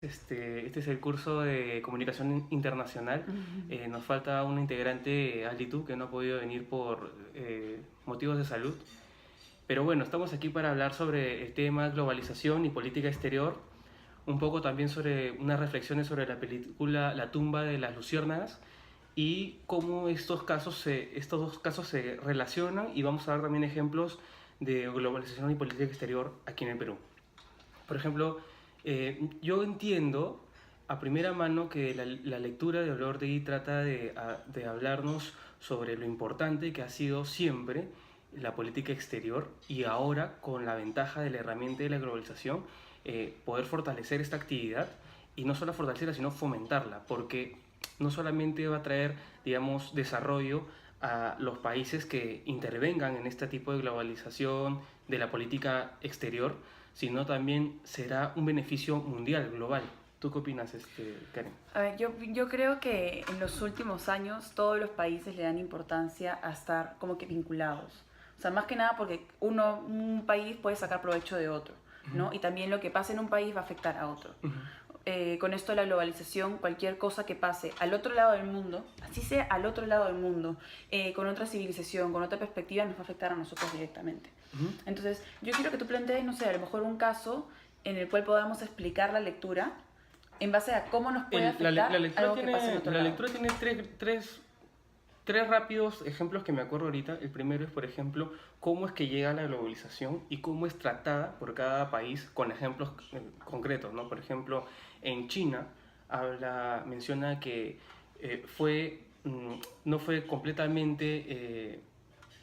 Este es el curso de Comunicación Internacional. Nos falta una integrante, Alitu, que no ha podido venir por motivos de salud. Pero bueno, estamos aquí para hablar sobre el tema globalización y política exterior, un poco también sobre unas reflexiones sobre la película La tumba de las luciérnagas y cómo estos dos casos se relacionan, y vamos a dar también ejemplos de globalización y política exterior aquí en el Perú. Por ejemplo, yo entiendo a primera mano que la lectura de Olortegui trata de hablarnos sobre lo importante que ha sido siempre la política exterior, y ahora con la ventaja de la herramienta de la globalización, poder fortalecer esta actividad, y no solo fortalecerla sino fomentarla, porque no solamente va a traer, digamos, desarrollo a los países que intervengan en este tipo de globalización de la política exterior, sino también será un beneficio mundial, global. ¿Tú qué opinas, Karen? A ver, yo creo que en los últimos años todos los países le dan importancia a estar como que vinculados. O sea, más que nada porque un país puede sacar provecho de otro, ¿no? Y también lo que pasa en un país va a afectar a otro. Con esto de la globalización, cualquier cosa que pase al otro lado del mundo, así sea al otro lado del mundo, con otra civilización, con otra perspectiva, nos va a afectar a nosotros directamente. Entonces, yo quiero que tú plantees, no sé, a lo mejor un caso en el cual podamos explicar la lectura en base a cómo nos puede afectar algo que pasa en otro La lado. lectura tiene tres rápidos ejemplos que me acuerdo ahorita. El primero es, por ejemplo, cómo es que llega la globalización y cómo es tratada por cada país, con ejemplos concretos, ¿no? Por ejemplo, en China menciona que no fue completamente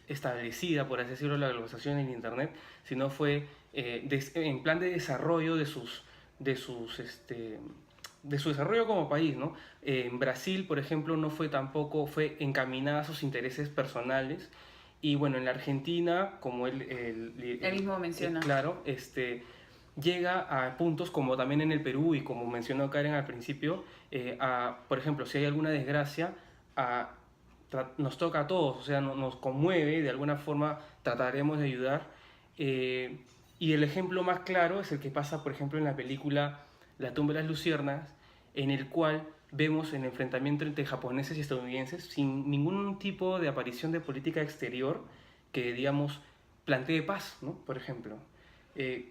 establecida, por así decirlo, la globalización en Internet, sino fue en plan de desarrollo de su desarrollo como país, ¿no? En Brasil, por ejemplo, no fue tampoco, fue encaminada a sus intereses personales. Y bueno, en la Argentina, como Él mismo menciona. claro, llega a puntos como también en el Perú, y como mencionó Karen al principio, por ejemplo, si hay alguna desgracia, nos toca a todos, o sea, nos conmueve, y de alguna forma trataremos de ayudar. Y el ejemplo más claro es el que pasa, por ejemplo, en la película La tumba de las luciérnagas, en el cual vemos el enfrentamiento entre japoneses y estadounidenses sin ningún tipo de aparición de política exterior que, digamos, plantee paz, ¿no? Por ejemplo. Eh,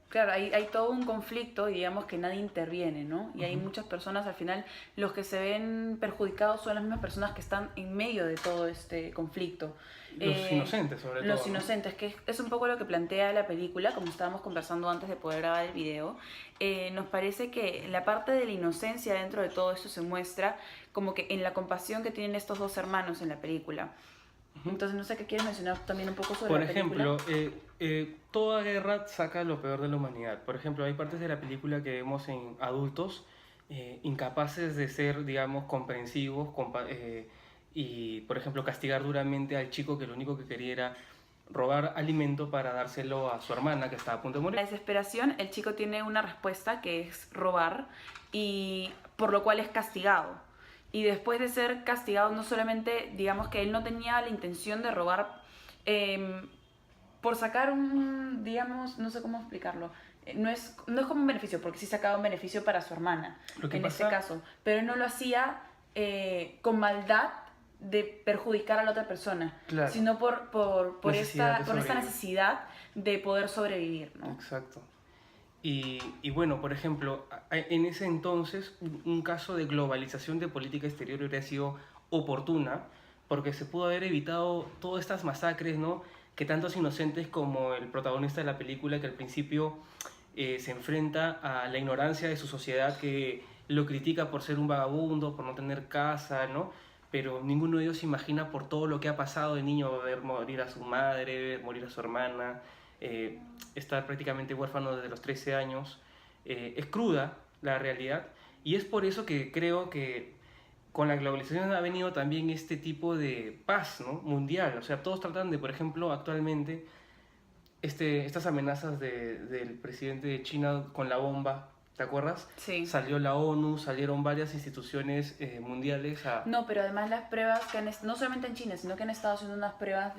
Claro, hay todo un conflicto y digamos que nadie interviene, ¿no? Y hay muchas personas, al final, los que se ven perjudicados son las mismas personas que están en medio de todo este conflicto. los inocentes, sobre todo. Los inocentes, que es un poco lo que plantea la película, como estábamos conversando antes de poder grabar el video. Nos parece que la parte de la inocencia dentro de todo esto se muestra como que en la compasión que tienen estos dos hermanos en la película. Entonces, no sé qué quieres mencionar también un poco sobre Por la película. ejemplo, toda guerra saca lo peor de la humanidad. Por ejemplo, hay partes de la película que vemos en adultos incapaces de ser, digamos, comprensivos, y, por ejemplo, castigar duramente al chico que lo único que quería era robar alimento para dárselo a su hermana que estaba a punto de La morir. desesperación, el chico tiene una respuesta que es robar, y por lo cual es castigado. Y después de ser castigado, no solamente, digamos que él no tenía la intención de robar eh, por sacar un, digamos, no sé cómo explicarlo. No es como un beneficio, porque sí sacaba un beneficio para su hermana, Lo que en este pasa, caso. Pero él no lo hacía con maldad de perjudicar a la otra persona, claro, sino por necesidad de esta sobrevivir. necesidad de poder sobrevivir, ¿no? Exacto. Y bueno, por ejemplo, en ese entonces un caso de globalización de política exterior hubiera sido oportuna, porque se pudo haber evitado todas estas masacres, ¿no? Que tantos inocentes como el protagonista de la película, que al principio se enfrenta a la ignorancia de su sociedad, que lo critica por ser un vagabundo, por no tener casa, ¿no? Pero ninguno de ellos se imagina por todo lo que ha pasado de niño, ver morir a su madre, ver morir a su hermana, eh, estar prácticamente huérfano desde los 13 años. Es cruda la realidad, y es por eso que creo que con la globalización ha venido también este tipo de paz, ¿no? Mundial. O sea, todos tratan de, por ejemplo, actualmente, estas amenazas del presidente de China con la bomba, ¿te acuerdas? Sí. Salió la ONU, salieron varias instituciones mundiales a... No, pero además las pruebas que no solamente en China, sino que han estado haciendo unas pruebas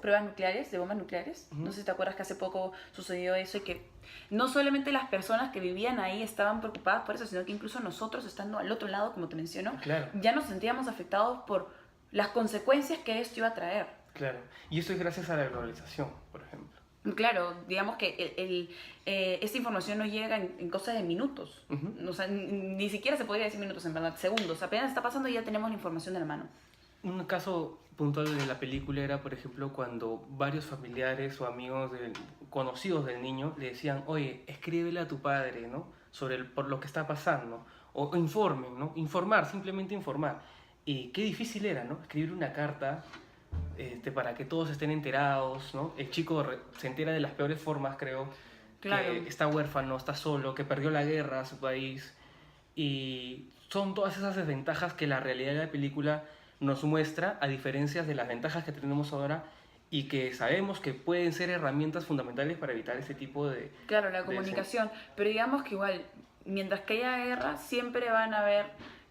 pruebas nucleares, de bombas nucleares. No sé si te acuerdas que hace poco sucedió eso y que no solamente las personas que vivían ahí estaban preocupadas por eso, sino que incluso nosotros, estando al otro lado, como te menciono, Claro. ya nos sentíamos afectados por las consecuencias que esto iba a traer. Claro. Y eso es gracias a la globalización, por ejemplo. Claro, digamos que esta información no llega en cosas de minutos. O sea, ni siquiera se podría decir minutos, en verdad, segundos. Apenas está pasando y ya tenemos la información de la mano. Un caso puntual de la película era, por ejemplo, cuando varios familiares o amigos conocidos del niño le decían, oye, escríbele a tu padre, ¿no? Por lo que está pasando. O informen, ¿no? Informar, simplemente informar. Y qué difícil era, ¿no? Escribir una carta para que todos estén enterados, ¿no? El chico se entera de las peores formas, creo. Claro. Que está huérfano, está solo, que perdió la guerra a su país. Y son todas esas desventajas que la realidad de la película nos muestra, a diferencia de las ventajas que tenemos ahora y que sabemos que pueden ser herramientas fundamentales para evitar ese tipo de... Claro, la comunicación. Pero digamos que igual, mientras que haya guerra, siempre van a haber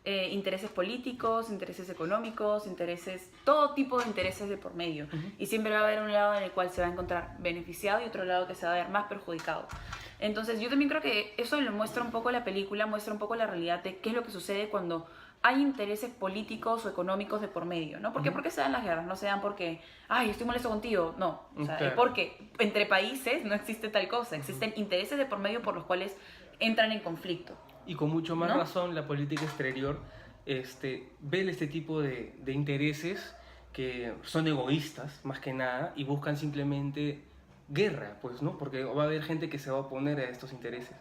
intereses políticos, intereses económicos, todo tipo de intereses de por medio. Y siempre va a haber un lado en el cual se va a encontrar beneficiado y otro lado que se va a ver más perjudicado. Entonces yo también creo que eso lo muestra un poco la película, muestra un poco la realidad de qué es lo que sucede cuando hay intereses políticos o económicos de por medio, ¿no? ¿Por qué se dan las guerras? No se dan porque, ay, estoy molesto contigo. No, o sea, Claro. porque entre países no existe tal cosa. Existen intereses de por medio por los cuales entran en conflicto. Y con mucho más ¿No? razón la política exterior ve este tipo de intereses que son egoístas, más que nada, y buscan simplemente guerra, pues, ¿no? Porque va a haber gente que se va a oponer a estos intereses.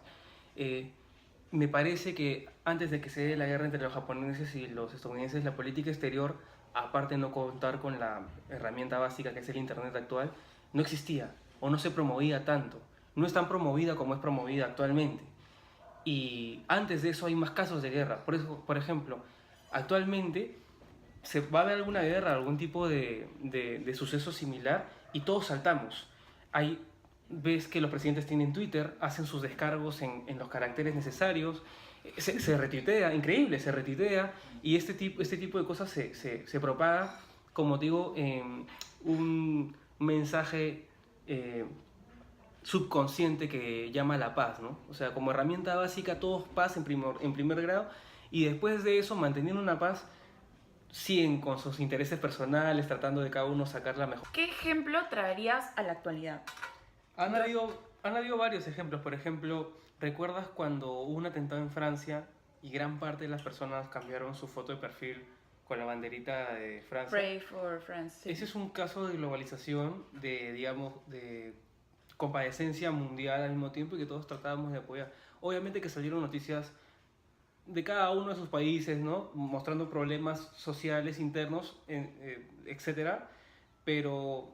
Me parece que antes de que se dé la guerra entre los japoneses y los estadounidenses, la política exterior, aparte de no contar con la herramienta básica que es el Internet actual, no existía o no se promovía tanto. No es tan promovida como es promovida actualmente. Y antes de eso hay más casos de guerra. Por eso, por ejemplo, actualmente se va a haber alguna guerra, algún tipo de suceso similar y todos saltamos. Ves que los presidentes tienen Twitter, hacen sus descargos en los caracteres necesarios, se retuitea, increíble, se retuitea y este tipo de cosas se propaga, como digo, un mensaje subconsciente que llama a la paz, ¿no? O sea, como herramienta básica, todos paz en primer grado, y después de eso, manteniendo una paz, siguen con sus intereses personales, tratando de cada uno sacar la mejor. ¿Qué ejemplo traerías a la actualidad? Han habido varios ejemplos. Por ejemplo, ¿recuerdas cuando hubo un atentado en Francia y gran parte de las personas cambiaron su foto de perfil con la banderita de Francia? Pray for France. Sí. Ese es un caso de globalización, de compadecencia mundial al mismo tiempo y que todos tratábamos de apoyar. Obviamente que salieron noticias de cada uno de sus países, ¿no? Mostrando problemas sociales internos, etcétera, pero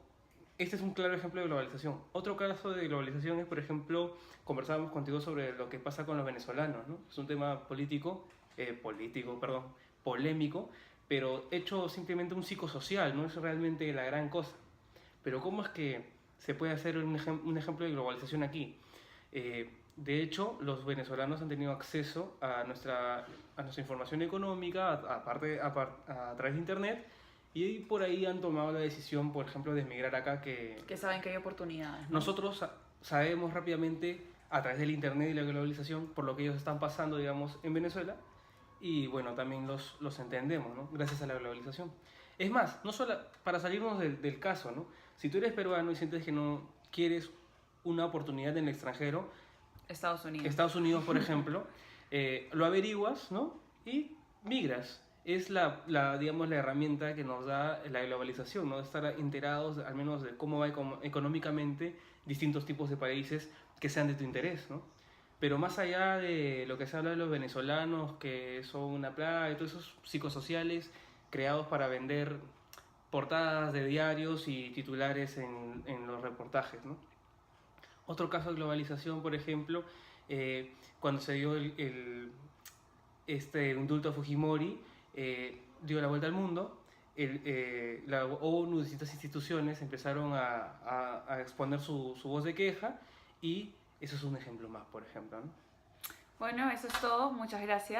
este es un claro ejemplo de globalización. Otro caso de globalización es, por ejemplo, conversábamos contigo sobre lo que pasa con los venezolanos, ¿no? Es un tema polémico, pero hecho simplemente un psicosocial, no es realmente la gran cosa. Pero ¿cómo es que se puede hacer un ejemplo de globalización aquí? De hecho, los venezolanos han tenido acceso a nuestra información económica a través de Internet y por ahí han tomado la decisión, por ejemplo, de emigrar acá que saben que hay oportunidades, ¿no? Nosotros sabemos rápidamente a través del Internet y la globalización por lo que ellos están pasando, digamos, en Venezuela y bueno, también los entendemos, ¿no? Gracias a la globalización. Es más, no solo para salirnos del caso, ¿no? Si tú eres peruano y sientes que no quieres una oportunidad en el extranjero, Estados Unidos, por ejemplo, lo averiguas, ¿no? Y migras. Es digamos, la herramienta que nos da la globalización, ¿no? Estar enterados al menos de cómo va económicamente distintos tipos de países que sean de tu interés, ¿no? Pero más allá de lo que se habla de los venezolanos, que son una plaga, y todos esos psicosociales creados para vender portadas de diarios y titulares en los reportajes, ¿no? Otro caso de globalización, por ejemplo, cuando se dio este indulto a Fujimori, dio la vuelta al mundo, la ONU y distintas instituciones empezaron a exponer su voz de queja y eso es un ejemplo más, por ejemplo, ¿no? Bueno, eso es todo. Muchas gracias.